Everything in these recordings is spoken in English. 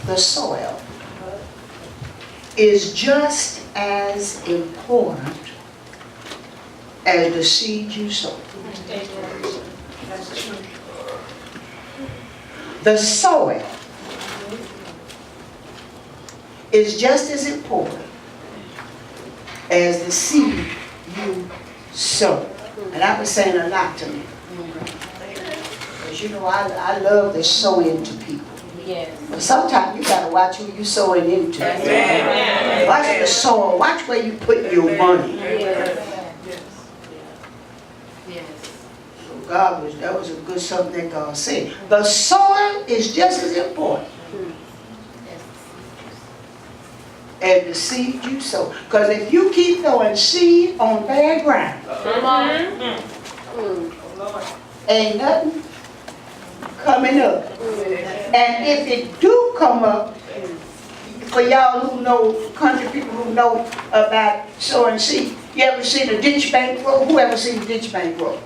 the soil is just as important as the seed you sow. That's true. The soil is just as important as the seed you sow. And that was saying a lot to me. Because you know, I love to sow into people. Yes. But sometimes you gotta watch who you sowing into. Amen. Watch the soil. Watch where you put your money. Yes. Yes. That was a good something that God said. The soil is just as important as the seed you sow. Because if you keep throwing seed on bad ground, Come on. ain't nothing coming up. And if it do come up, for y'all who know, country people who know about sowing seed, you ever seen a ditch bank row? Who ever seen a ditch bank row?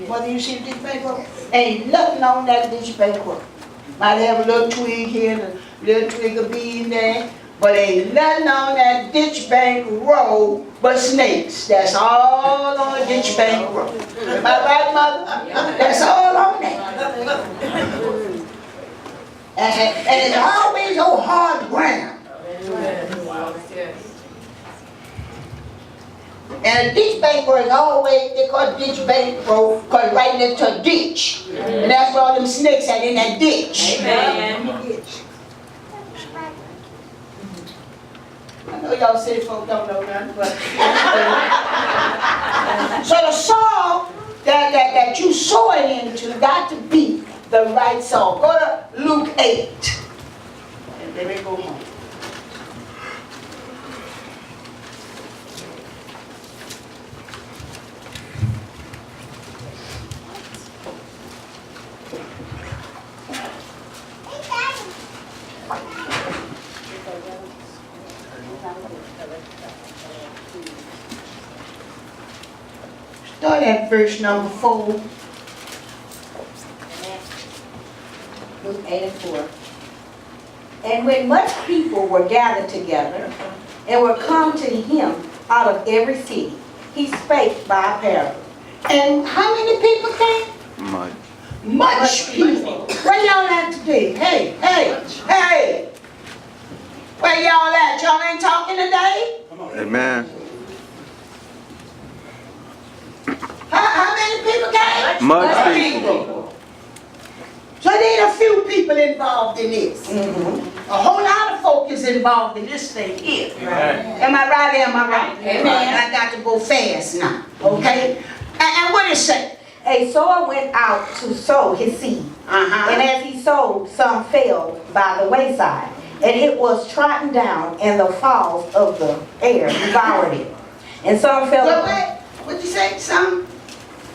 Whether you see a ditch bank row? Ain't nothing on that ditch bank row. Might have a little twig here and a little twig of bean there, but ain't nothing on that ditch bank row but snakes. That's all on the ditch bank row. Am I right, Mother? That's all on there. And it's always on hard ground. And a ditch bank row is always, they call it ditch bank row, because right next to a ditch. And that's where all them snakes at, in that ditch. Amen. I know y'all city folk don't know nothing, but so the soil that you sowing into got to be the right soil. Go to Luke 8. And then we go home. Start at verse number 4. Luke 8 and 4. And when much people were gathered together, and were come to him out of every city, he spake by a parable. And how many people came? Much. Much people. Where y'all at today? Hey. Where y'all at? Y'all ain't talking today? Amen. How many people came? Much people. So there ain't a few people involved in this. A whole lot of folk is involved in this thing here. Am I right? Am I right? Amen. I got to go fast now. Okay? And what it say? A sower went out to sow his seed. And as he sowed, some fell by the wayside, and it was trodden down, and the fowls of the air devoured it. And some fell. What'd you say? Some?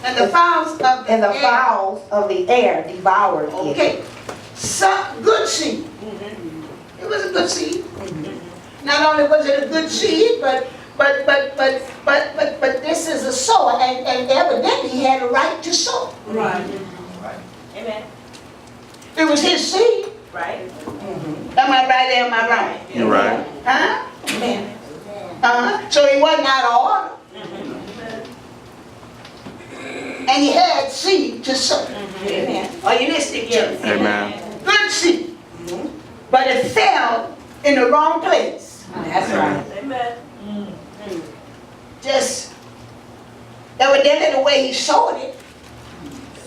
And the fowls of the And the air. fowls of the air devoured it. Okay. Some good seed. It was a good seed. Not only was it a good seed, but this is a sower, and evidently he had a right to sow. Right. Amen. It was his seed. Right. Am I right? Am I right? You're right. Huh? So he wasn't out of order. And he had seed to sow. Amen. Are you listening to me? Amen. Good seed. But it fell in the wrong place. That's right. Amen. Just evidently the way he sowed it,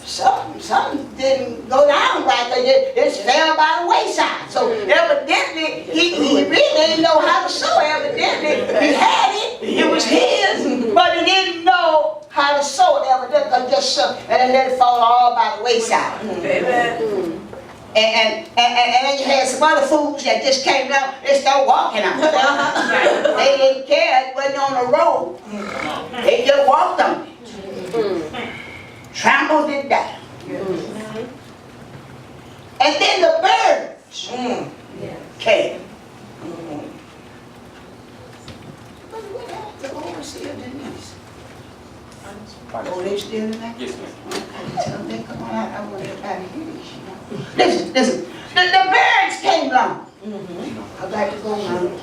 something didn't go down right. It just fell by the wayside. So evidently he really didn't know how to sow. Evidently he had it, it was his, but he didn't know how to sow it. Evidently just and let it fall all by the wayside. Amen. And then you had some other fools that just came down, they started walking out. They didn't care, it wasn't on the road. They just walked on it. Trampled it down. And then the birds came. But what happened to overseer Denise? Oh, they still in there? Yes, ma'am. I tell them, come on out, I want everybody to hear this, you know. Listen. The birds came along. I got to go home.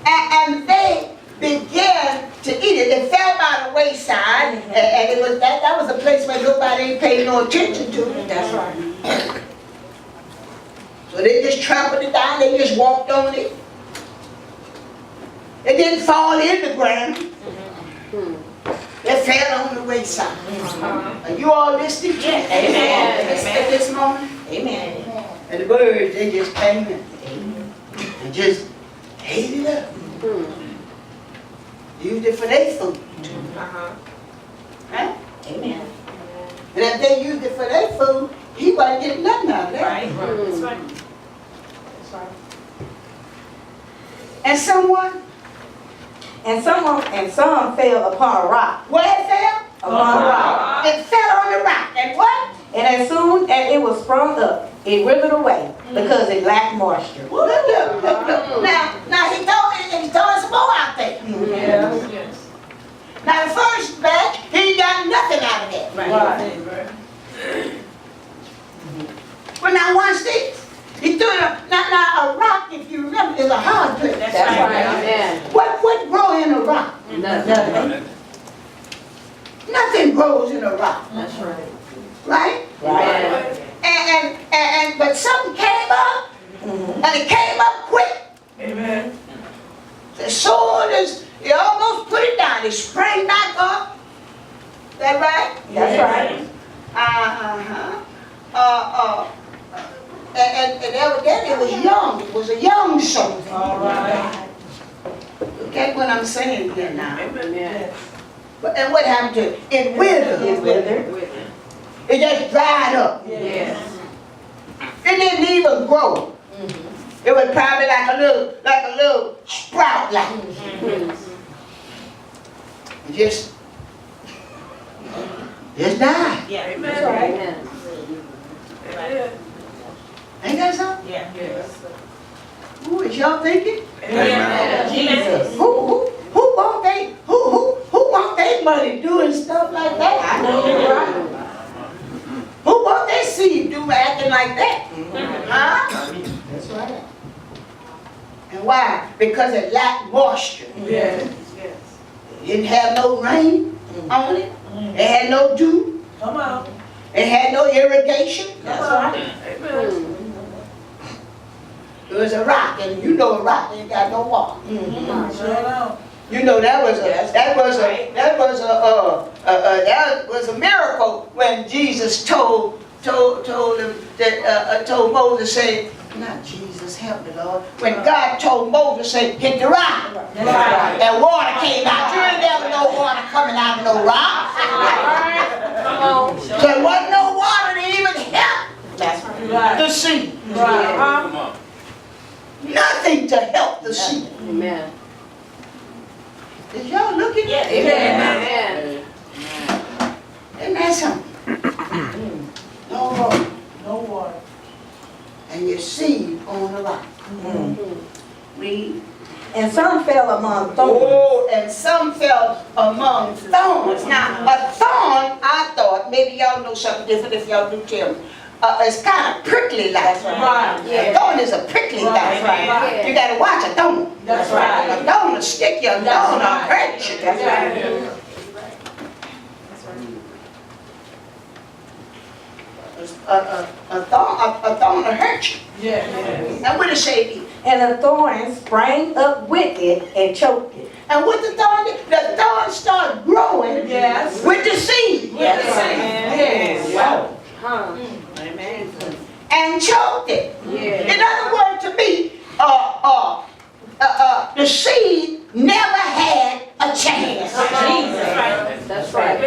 And they began to eat it. It fell by the wayside, and it was that was a place where nobody ain't paid no attention to it. That's right. So they just trampled it down, they just walked on it. It didn't fall in the ground. It fell on the wayside. Are you all listening? Yes. At this moment? Amen. And the birds, they just came in. And just ate it up. Used it for their food. Huh? Amen. And if they used it for their food, he wasn't getting nothing out of that. Right. That's right. That's right. And someone, And some fell upon a rock. where it fell? Upon a rock. It fell on the rock. And what? And as soon as it was sprung up, it withered away because it lacked moisture. Look. Now he told us some more out there. Yes. Now the first batch, he got nothing out of that. Right. But now watch this. He threw it up. Now a rock, if you remember, is a hard place. That's That's right. right. Amen. What grow in a rock? Nothing. Nothing grows in a rock, That's right. right? Right. And but something came up, and it came up quick. Amen. As soon as he almost put it down, it sprang back up. That right? That's right. And evidently it was young. It was a young soul. All right. Look at what I'm saying here now. Amen. And what happened to it? It withered. It withered. It just dried up. Yes. It didn't even grow. It was probably like a little sprout, like it just died. Yeah. That's right. Amen. Ain't that something? Yeah. Who is y'all thinking? Amen. Jesus. Who want they money doing stuff like that? I know you're right. Who want they seed do acting like that? Huh? That's right. And why? Because it lacked moisture. Yes. It didn't have no rain on it. It had no dew. Come on. It had no irrigation. That's right. Amen. It was a rock, and you know a rock ain't got no water. Sure know. You know that was a miracle when Jesus told him that told Moses, say, not Jesus, help me, Lord. When God told Moses, say, hit the rock. That's right. And water came out. You ain't never no water coming out of no rock. Come on. So there wasn't no water to even help That's right. Right. the seed. Right. Nothing to help the seed. Amen. Is y'all looking at it? Amen. Isn't that something? No water. No water. And your seed on the rock. Read. And some fell among thorns. Oh, and some fell among thorns. Now, a thorn, I thought, maybe y'all know something different if y'all do tell me. It's kind of prickly like. That's right. A thorn is a prickly thing. That's right. You got to watch a thorn. That's right. A thorn will stick you, a thorn will hurt you. That's right. A thorn will hurt you. Yeah. And what does it say? And the thorn sprang up with it and choked it. And what the thorn did? The thorn started growing Yes. with the seed. Yes. Yes. Wow. Huh. Amen. And choked it. Yeah. In other words, to me, the seed never had a chance. Jesus. That's right.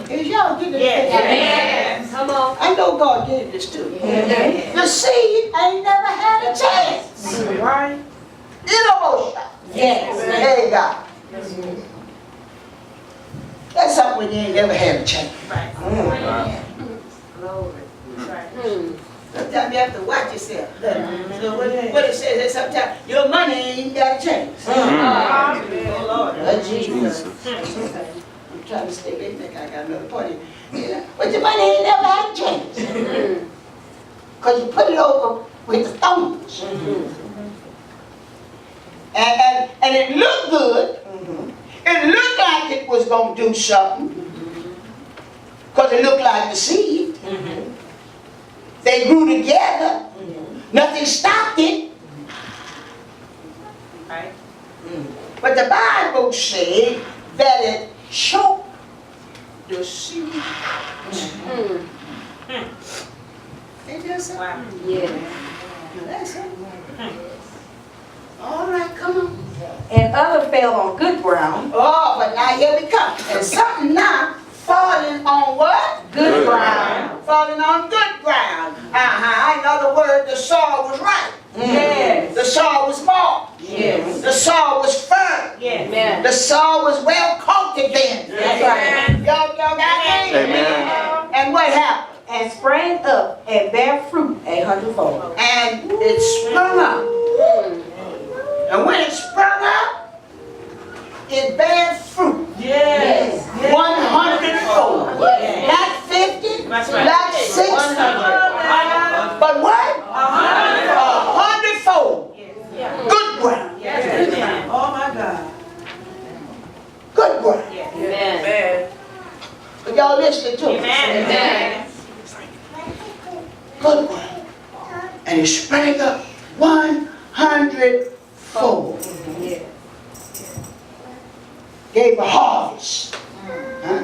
Is y'all getting this? Yes. Come on. I know God gave this to you. The seed ain't never had a chance. Right. It almost shot. Yes. Hey, God. That's something when you ain't never had a chance. Right. Glory. Right. Sometimes you have to watch yourself. So what it says is sometimes your money ain't got a chance. Oh, Lord. But Jesus. I'm trying to stay. They think I got another point. But your money ain't never had a chance. Because you put it over with the thorns. And it looked good. It looked like it was going to do something. Because it looked like the seed. They grew together. Nothing stopped it. Right. But the Bible said that it choked the seed. Ain't that something? Wow. Now that's something. All right, come on. And other fell on good ground. Oh, but now here we come. And something now falling on what? Good ground. Falling on good ground. In other words, the soil was right. Yes. The soil was moist. Yes. The soil was firm. Yes. The soil was well cultivated. That's right. Y'all got me? Amen. And what happened? And sprang up and bare fruit 100-fold. And it sprung up. And when it sprung up, it bare fruit. Yes. 100-fold. Not 50, That's right. not 60. 100. But what? 100. 100-fold. Good ground. Yes. Oh my God. Good ground. Amen. But y'all listening to me? Amen. Good ground. And it sprang up 100-fold. Gave a harvest. Huh?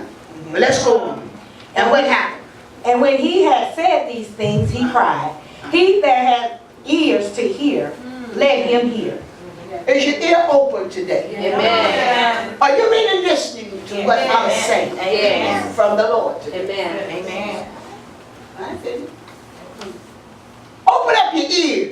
But let's go on. And what happened? And when he had said these things, he cried, "He that hath ears to hear, let him hear." Is your ear open today? Amen. Are you really listening to what I'm saying Yes. from the Lord today? Amen. Amen. I feel it. Open up your ears.